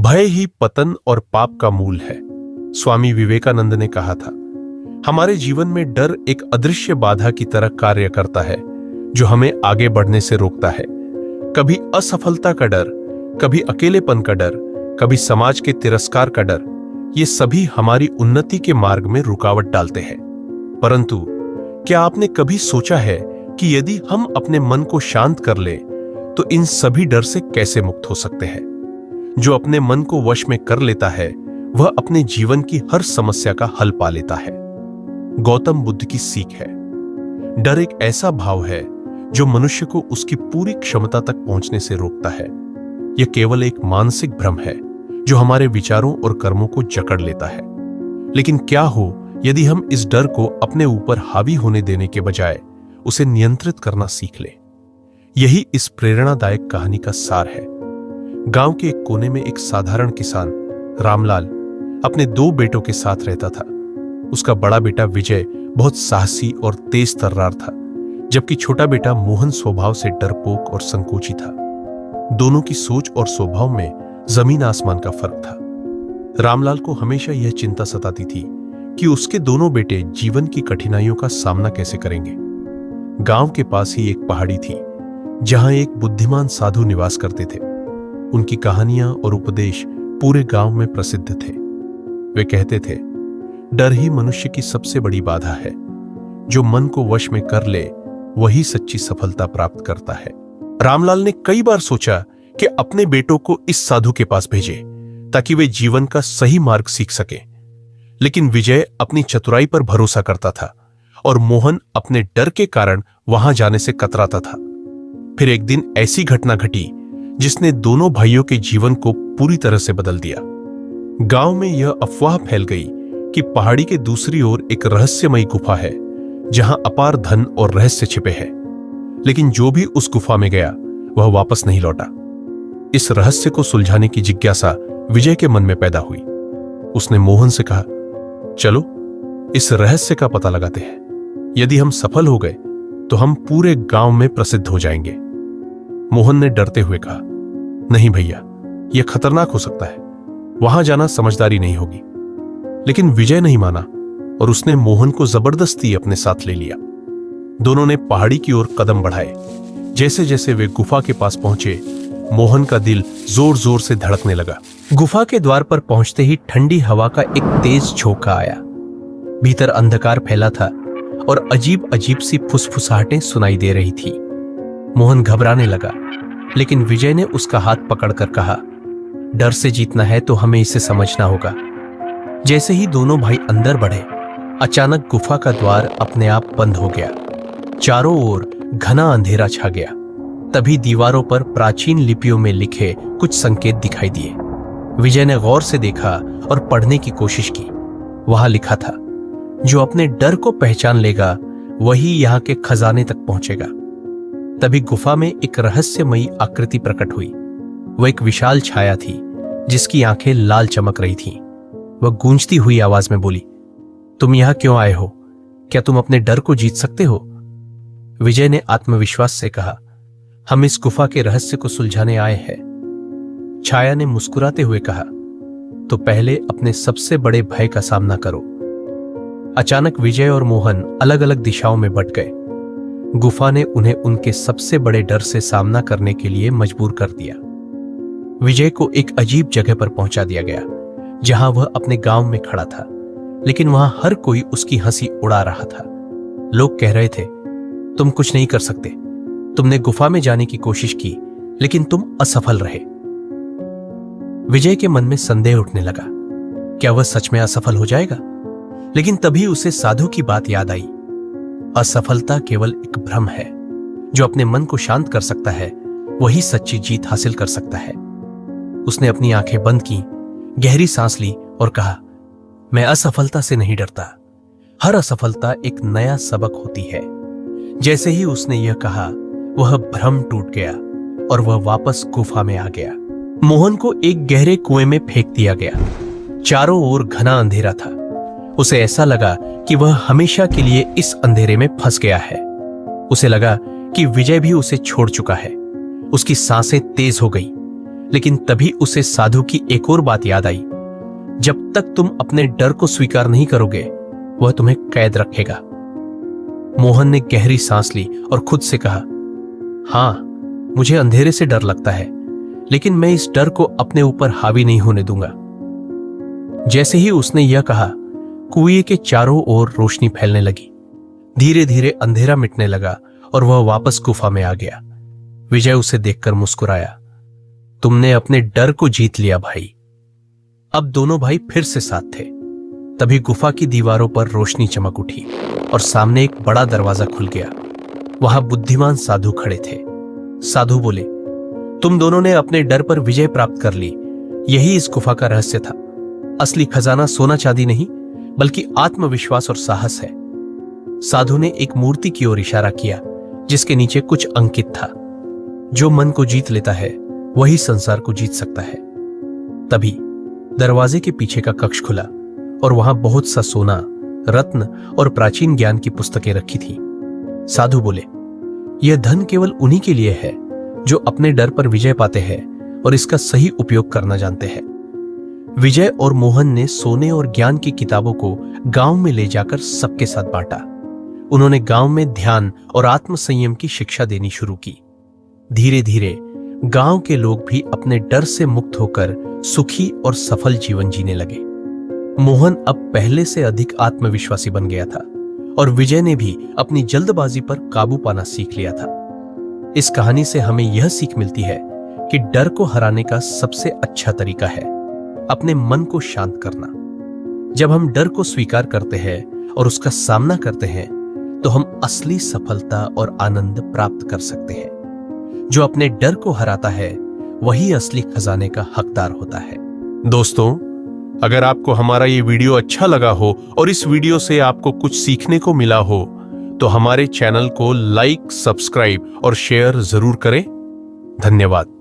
भय ही पतन और पाप का मूल है। स्वामी विवेकानंद ने कहा था, हमारे जीवन में डर एक अदृश्य बाधा की तरह कार्य करता है जो हमें आगे बढ़ने से रोकता है। कभी असफलता का डर, कभी अकेलेपन का डर, कभी समाज के तिरस्कार का डर, ये सभी हमारी उन्नति के मार्ग में रुकावट डालते हैं। परंतु क्या आपने कभी सोचा है कि यदि हम अपने मन को शांत कर ले तो इन सभी डर से कैसे मुक्त हो सकते हैं? जो अपने मन को वश में कर लेता है वह अपने जीवन की हर समस्या का हल पा लेता है। गौतम बुद्ध की सीख है, डर एक ऐसा भाव है जो मनुष्य को उसकी पूरी क्षमता तक पहुंचने से रोकता है। यह केवल एक मानसिक भ्रम है जो हमारे विचारों और कर्मों को जकड़ लेता है। लेकिन क्या हो यदि हम इस डर को अपने ऊपर हावी होने देने के बजाय उसे नियंत्रित करना सीख लें? यही इस प्रेरणादायक कहानी का सार है। गांव के एक कोने में एक साधारण किसान रामलाल अपने 2 बेटों के साथ रहता था। उसका बड़ा बेटा विजय बहुत साहसी और तेज तर्रार था, जबकि छोटा बेटा मोहन स्वभाव से डरपोक और संकोची था। दोनों की सोच और स्वभाव में जमीन आसमान का फर्क था। रामलाल को हमेशा यह चिंता सताती थी कि उसके दोनों बेटे जीवन की कठिनाइयों का सामना कैसे करेंगे। गांव के पास ही एक पहाड़ी थी जहां एक बुद्धिमान साधु निवास करते थे। उनकी कहानियां और उपदेश पूरे गांव में प्रसिद्ध थे। वे कहते थे, डर ही मनुष्य की सबसे बड़ी बाधा है। जो मन को वश में कर ले वही सच्ची सफलता प्राप्त करता है। रामलाल ने कई बार सोचा कि अपने बेटों को इस साधु के पास भेजे ताकि वे जीवन का सही मार्ग सीख सके। लेकिन विजय अपनी चतुराई पर भरोसा करता था और मोहन अपने डर के कारण वहां जाने से कतराता था। फिर एक दिन ऐसी घटना घटी जिसने दोनों भाइयों के जीवन को पूरी तरह से बदल दिया। गांव में यह अफवाह फैल गई कि पहाड़ी के दूसरी ओर एक रहस्यमयी गुफा है जहां अपार धन और रहस्य छिपे हैं। लेकिन जो भी उस गुफा में गया वह वापस नहीं लौटा। इस रहस्य को सुलझाने की जिज्ञासा विजय के मन में पैदा हुई। उसने मोहन से कहा, चलो इस रहस्य का पता लगाते हैं। यदि हम सफल हो गए तो हम पूरे गांव में प्रसिद्ध हो जाएंगे। मोहन ने डरते हुए कहा, नहीं भैया, यह खतरनाक हो सकता है, वहां जाना समझदारी नहीं होगी। लेकिन विजय नहीं माना और उसने मोहन को जबरदस्ती अपने साथ ले लिया। दोनों ने पहाड़ी की ओर कदम बढ़ाए। जैसे जैसे वे गुफा के पास पहुंचे, मोहन का दिल जोर जोर से धड़कने लगा। गुफा के द्वार पर पहुंचते ही ठंडी हवा का एक तेज झोंका आया। भीतर अंधकार फैला था और अजीब अजीब सी फुसफुसाहटें सुनाई दे रही थी। मोहन घबराने लगा, लेकिन विजय ने उसका हाथ पकड़कर कहा, डर से जीतना है तो हमें इसे समझना होगा। जैसे ही दोनों भाई अंदर बढ़े, अचानक गुफा का द्वार अपने आप बंद हो गया। चारों ओर घना अंधेरा छा गया। तभी दीवारों पर प्राचीन लिपियों में लिखे कुछ संकेत दिखाई दिए। विजय ने गौर से देखा और पढ़ने की कोशिश की। वहां लिखा था, जो अपने डर को पहचान लेगा वही यहाँ के खजाने तक पहुंचेगा। तभी गुफा में एक रहस्यमयी आकृति प्रकट हुई। वह एक विशाल छाया थी जिसकी आंखें लाल चमक रही थीं। वह गूंजती हुई आवाज में बोली, तुम यहां क्यों आए हो? क्या तुम अपने डर को जीत सकते हो? विजय ने आत्मविश्वास से कहा, हम इस गुफा के रहस्य को सुलझाने आए हैं। छाया ने मुस्कुराते हुए कहा, तो पहले अपने सबसे बड़े भय का सामना करो। अचानक विजय और मोहन अलग अलग दिशाओं में बट गए। गुफा ने उन्हें उनके सबसे बड़े डर से सामना करने के लिए मजबूर कर दिया। विजय को एक अजीब जगह पर पहुंचा दिया गया जहां वह अपने गांव में खड़ा था, लेकिन वहां हर कोई उसकी हंसी उड़ा रहा था। लोग कह रहे थे, तुम कुछ नहीं कर सकते। तुमने गुफा में जाने की कोशिश की लेकिन तुम असफल रहे। विजय के मन में संदेह उठने लगा, क्या वह सच में असफल हो जाएगा? लेकिन तभी उसे साधु की बात याद आई। असफलता केवल एक भ्रम है। जो अपने मन को शांत कर सकता है वही सच्ची जीत हासिल कर सकता है। उसने अपनी आंखें बंद की, गहरी सांस ली और कहा, मैं असफलता से नहीं डरता। हर असफलता एक नया सबक होती है। जैसे ही उसने यह कहा, वह भ्रम टूट गया और वह वापस गुफा में आ गया। मोहन को एक गहरे कुएं में फेंक दिया गया। चारों ओर घना अंधेरा था। उसे ऐसा लगा कि वह हमेशा के लिए इस अंधेरे में फंस गया है। उसे लगा कि विजय भी उसे छोड़ चुका है। उसकी सांसें तेज हो गई। लेकिन तभी उसे साधु की एक और बात याद आई। जब तक तुम अपने डर को स्वीकार नहीं करोगे, वह तुम्हें कैद रखेगा। मोहन ने गहरी सांस ली और खुद से कहा, हां, मुझे अंधेरे से डर लगता है, लेकिन मैं इस डर को अपने ऊपर हावी नहीं होने दूंगा। जैसे ही उसने यह कहा, कुएं के चारों ओर रोशनी फैलने लगी। धीरे धीरे अंधेरा मिटने लगा और वह वापस गुफा में आ गया। विजय उसे देखकर मुस्कुराया। तुमने अपने डर को जीत लिया भाई। अब दोनों भाई फिर से साथ थे। तभी गुफा की दीवारों पर रोशनी चमक उठी और सामने एक बड़ा दरवाजा खुल गया। वहां बुद्धिमान साधु खड़े थे। साधु बोले, तुम दोनों ने अपने डर पर विजय प्राप्त कर ली। यही इस गुफा का रहस्य था। असली खजाना सोना चांदी नहीं, बल्कि आत्मविश्वास और साहस है। साधु ने एक मूर्ति की ओर इशारा किया, जिसके नीचे कुछ अंकित था। जो मन को जीत लेता है, वही संसार को जीत सकता है। तभी दरवाजे के पीछे का कक्ष खुला और वहां बहुत सा सोना, रत्न और प्राचीन ज्ञान की पुस्तकें रखी थीं। साधु बोले, यह धन केवल उन्हीं के लिए है जो अपने डर पर विजय पाते हैं और इसका सही उपयोग करना जानते हैं। विजय और मोहन ने सोने और ज्ञान की किताबों को गांव में ले जाकर सबके साथ बांटा। उन्होंने गांव में ध्यान और आत्मसंयम की शिक्षा देनी शुरू की। धीरे धीरे गांव के लोग भी अपने डर से मुक्त होकर सुखी और सफल जीवन जीने लगे। मोहन अब पहले से अधिक आत्मविश्वासी बन गया था और विजय ने भी अपनी जल्दबाजी पर काबू पाना सीख लिया था। इस कहानी से हमें यह सीख मिलती है कि डर को हराने का सबसे अच्छा तरीका है अपने मन को शांत करना। जब हम डर को स्वीकार करते हैं और उसका सामना करते हैं, तो हम असली सफलता और आनंद प्राप्त कर सकते हैं। जो अपने डर को हराता है, वही असली खजाने का हकदार होता है। दोस्तों, अगर आपको हमारा ये वीडियो अच्छा लगा हो और इस वीडियो से आपको कुछ सीखने को मिला हो, तो हमारे चैनल को लाइक, सब्सक्राइब और शेयर जरूर करें। धन्यवाद।